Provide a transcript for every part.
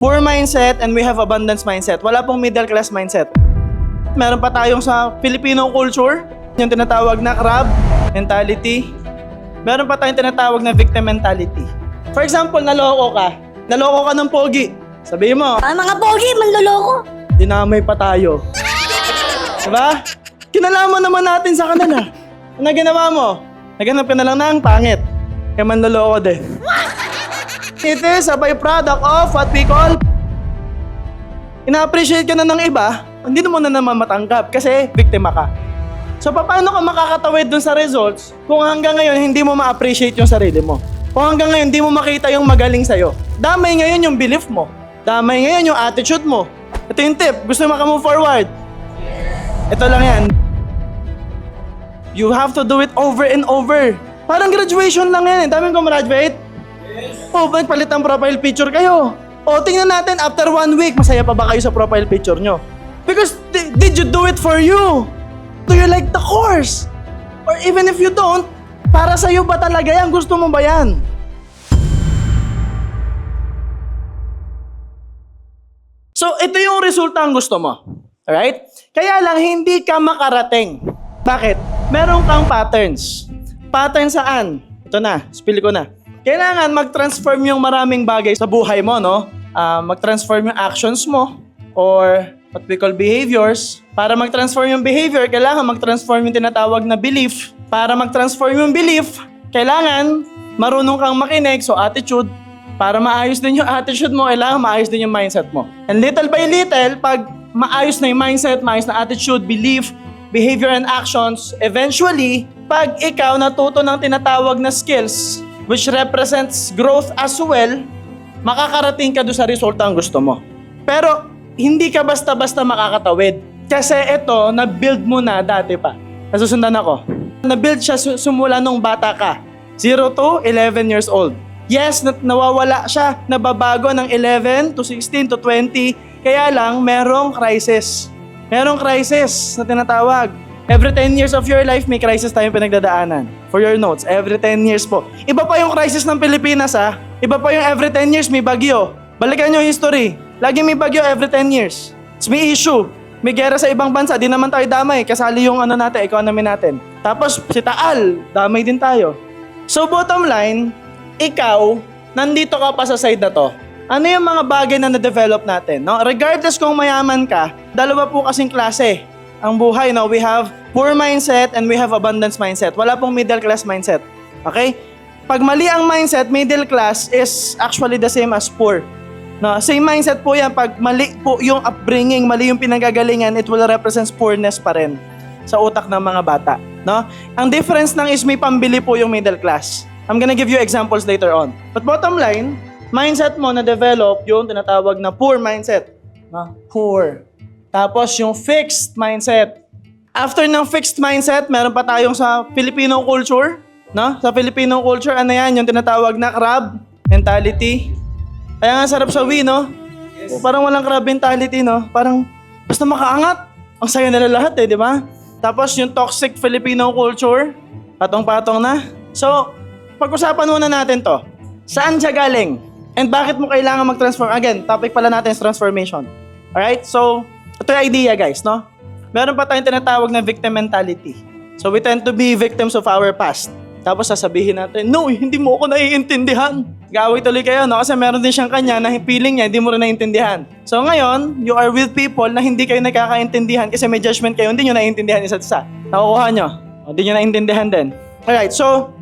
poor mindset and we have abundance mindset. Wala pong middle class mindset. Meron pa tayong sa Filipino culture, yung tinatawag na crab mentality. Meron pa tayong tinatawag na victim mentality. For example, naloko ka ng pogi. Sabihin mo, Mga pogi, manloloko. dinamay pa tayo. Diba? Kinalaman naman natin sa kanila. Ano ginawa mo? Naghanap ka na lang ng pangit. Kaya manloloko din. It is a byproduct of what we call ina-appreciate ka na ng iba, hindi mo na naman matanggap kasi biktima ka. So paano ka makakatawid dun sa results kung hanggang ngayon hindi mo ma-appreciate yung sarili mo? Kung hanggang ngayon hindi mo makita yung magaling sa'yo? Damay ngayon yung belief mo. Damay ngayon yung attitude mo. Ito yung tip. Gusto mo maka-move forward? Ito lang yan. You have to do it over and over. Parang graduation lang yan. Daming gumraduate. Oh, nagpalit ng profile picture kayo. O, tingnan natin, after 1 week, masaya pa ba kayo sa profile picture nyo? Because, did you do it for you? Do you like the course? Or even if you don't, para sa'yo ba talaga yan? Gusto mo ba yan? So, ito yung resulta ang gusto mo. Alright? Kaya lang, hindi ka makarating. Bakit? Meron kang patterns. Pattern saan? Ito na, spill ko na. Kailangan mag-transform yung maraming bagay sa buhay mo, no? Mag-transform yung actions mo or what we call behaviors. Para mag-transform yung behavior, kailangan mag-transform yung tinatawag na belief. Para mag-transform yung belief, kailangan marunong kang makinig, so attitude. Para maayos din yung attitude mo, kailangan maayos din yung mindset mo. And little by little, pag maayos na yung mindset, maayos na attitude, belief, behavior, and actions, eventually, pag ikaw natuto ng tinatawag na skills, which represents growth as well, makakarating ka doon sa resulta ang gusto mo. Pero, hindi ka basta-basta makakatawid. Kasi ito, na-build mo na dati pa. Nasusundan ako. Na-build siya sumula nung bata ka. 0 to 11 years old. Yes, nawawala siya, nababago ng 11 to 16 to 20. Kaya lang, merong crisis. Merong crisis na tinatawag. Every 10 years of your life, may crisis tayong pinagdadaanan. For your notes, every 10 years po. Iba pa yung crisis ng Pilipinas, ha? Iba pa yung every 10 years may bagyo. Balikan nyo yung history. Lagi may bagyo every 10 years. May issue. May gera sa ibang bansa. Di naman tayo damay. Kasali yung natin, economy natin. Tapos, si Taal, damay din tayo. So, bottom line, ikaw, nandito ka pa sa side na to. Ano yung mga bagay na na-develop natin? No? Regardless kung mayaman ka, dalawa po kasing klase ang buhay, no? We have poor mindset and we have abundance mindset. Wala pong middle class mindset. Okay? Pag mali ang mindset, middle class is actually the same as poor. No, same mindset po yan. Pag mali po yung upbringing, mali yung pinanggagalingan, it will represent poorness pa rin sa utak ng mga bata. No? Ang difference lang is may pambili po yung middle class. I'm gonna give you examples later on. But bottom line, mindset mo na-develop yung tinatawag na poor mindset. No? Poor. Tapos yung fixed mindset. After ng fixed mindset, meron pa tayong sa Filipino culture. No? Sa Filipino culture, ano yan? Yung tinatawag na crab mentality. Kaya nga sarap sawi, no? Yes. Parang walang crab mentality, no? Parang basta makaangat. Ang saya nila lahat, di ba? Tapos yung toxic Filipino culture, patong-patong na. So, pag-usapan muna natin to. Saan siya galing? And bakit mo kailangan mag-transform? Again, topic pala natin is transformation. Alright? So, ito yung idea, guys, no? Meron pa tayong tinatawag na victim mentality. So, we tend to be victims of our past. Tapos sasabihin natin, no, hindi mo ako naiintindihan. Gawin tuloy kayo, no? Kasi meron din siyang kanya na feeling niya, hindi mo rin naiintindihan. So ngayon, you are with people na hindi kayo nagkakaintindihan kasi may judgment kayo, hindi nyo naiintindihan isa't isa. Nakukuha nyo? Hindi nyo naiintindihan din. Alright, so,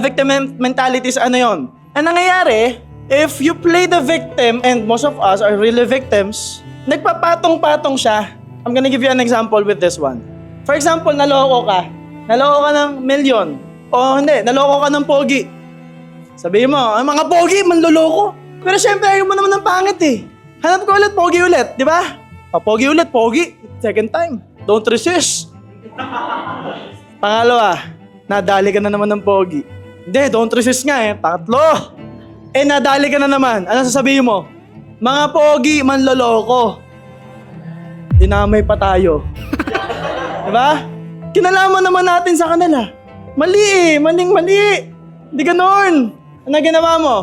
victim mentalities, ano yon? Ang nangyayari, if you play the victim, and most of us are really victims, nagpapatong-patong siya. I'm gonna give you an example with this one. For example, naloko ka. Naloko ka ng milyon. O hindi, naloko ka ng pogi. Sabihin mo, mga pogi, manloloko. Pero syempre, ayaw mo naman ng pangit eh. Hanap ko ulit, pogi ulit, di ba? Pogi ulit, pogi. Second time. Don't resist. Pangalawa, nadali ka na naman ng pogi. Hindi, don't resist nga eh. Tatlo. Nadali ka na naman. Ano sasabihin mo? Mga pogi, manloloko. Dinamay pa tayo. Diba? Kinalaman naman natin sa kanila. Mali eh, maling-mali. Hindi ganon. Ano ginawa mo?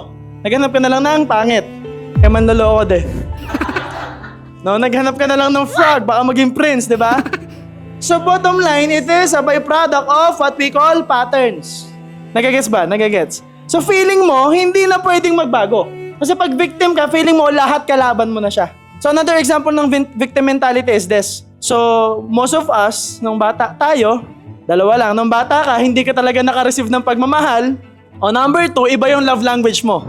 Naghanap ka na lang ng pangit. Kaya manloloko din. No, naghanap ka na lang ng frog, baka maging prince, di ba? So bottom line, it is a byproduct of what we call patterns. Nagagets ba? Nagagets? So feeling mo, hindi na pwedeng magbago. Kasi pag victim ka, feeling mo lahat kalaban mo na siya. So another example ng victim mentality is this. So most of us, nung bata tayo, dalawa lang, nung bata ka, hindi ka talaga naka-receive ng pagmamahal. O number 2, iba yung love language mo.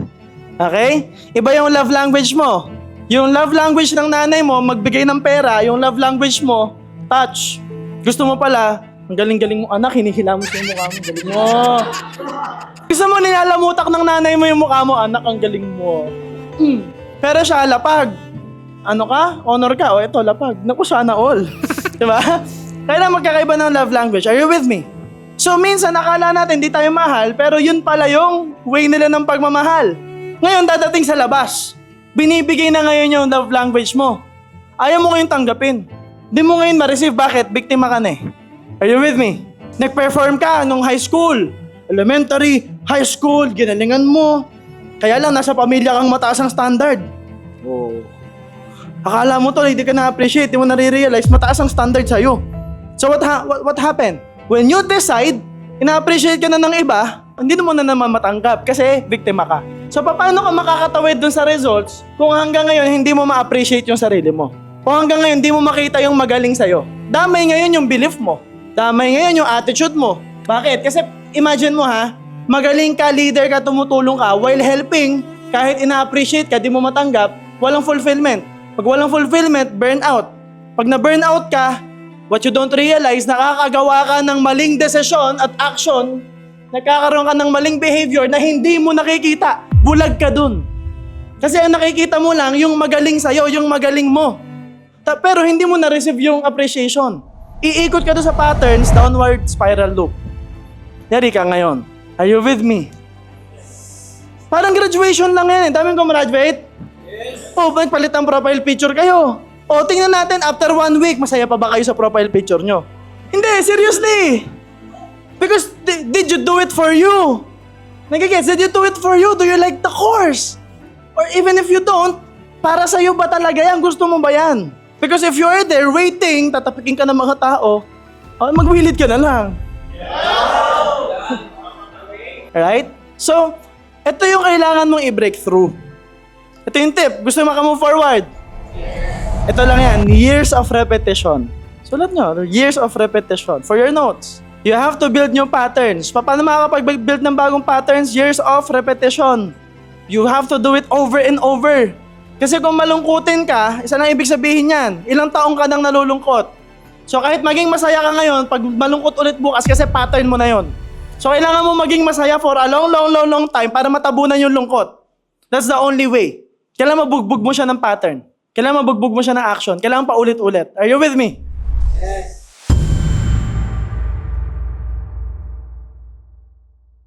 Okay? Iba yung love language mo. Yung love language ng nanay mo, magbigay ng pera. Yung love language mo, touch. Gusto mo pala, ang galing-galing mo anak, hinihilamos mo yung mukha mo, galing mo. Gusto mo nilalamutak ng nanay mo yung mukha mo, anak, ang galing mo. Pero siya, lapag. Ano ka? Honor ka? O ito, lapag. Naku, sana all. Diba? Kaya magkakaiba ng love language. Are you with me? So minsan, nakala natin di tayo mahal, pero yun pala yung way nila ng pagmamahal. Ngayon, dadating sa labas. Binibigay na ngayon yung love language mo. Ayaw mo ngayon tanggapin. Di mo ngayon ma-receive. Bakit? Biktima ka na eh. Are you with me? Nag-perform ka nung high school. Elementary, high school, ginalingan mo. Kaya lang, nasa pamilya kang mataas ang standard. Oh. Akala mo to, hindi ka na-appreciate, hindi mo nare-realize, mataas ang standard sa'yo. So what happened? When you decide, ina-appreciate ka na ng iba, hindi mo na naman matanggap kasi biktima ka. So paano ka makakatawid dun sa results kung hanggang ngayon hindi mo ma-appreciate yung sarili mo? Kung hanggang ngayon hindi mo makita yung magaling sa'yo? Damay ngayon yung belief mo. Damay ngayon yung attitude mo. Bakit? Kasi imagine mo ha, magaling ka, leader ka, tumutulong ka, while helping, kahit ina-appreciate ka, di mo matanggap, walang fulfillment. Pag walang fulfillment, burnout. Pag na-burnout ka, what you don't realize, nakakagawa ka ng maling desisyon at action, nagkakaroon ka ng maling behavior na hindi mo nakikita. Bulag ka dun. Kasi ang nakikita mo lang, yung magaling sa'yo, yung magaling mo. Pero hindi mo na-receive yung appreciation. Iikot ka doon sa patterns, downward spiral loop. Yari ka ngayon. Are you with me? Parang graduation lang yan eh. Daming gumraduate. Yes. O, nagpalit ang profile picture kayo. O, tingnan natin, after 1 week, masaya pa ba kayo sa profile picture nyo? Hindi, seriously. Because, did you do it for you? Nagigets, did you do it for you? Do you like the course? Or even if you don't, para sa'yo ba talaga yan? Gusto mo ba yan? Because if you're there waiting, tatapikin ka ng mga tao, magwilid ka na lang. Right? So, ito yung kailangan mong i-break through. Ito yung tip. Gusto mo maka-move forward? Ito lang yan. Years of repetition. Sulat nyo. Years of repetition. For your notes. You have to build new patterns. Paano makakapag-build ng bagong patterns? Years of repetition. You have to do it over and over. Kasi kung malungkutin ka, isa lang ibig sabihin yan. Ilang taong ka nang nalulungkot. So kahit maging masaya ka ngayon, pag malungkot ulit bukas kasi pattern mo na yon. So kailangan mo maging masaya for a long time para matabunan yung lungkot. That's the only way. Kailangan mabugbog mo siya ng pattern. Kailangan mabugbog mo siya ng action. Kailangan paulit-ulit. Are you with me? Yes.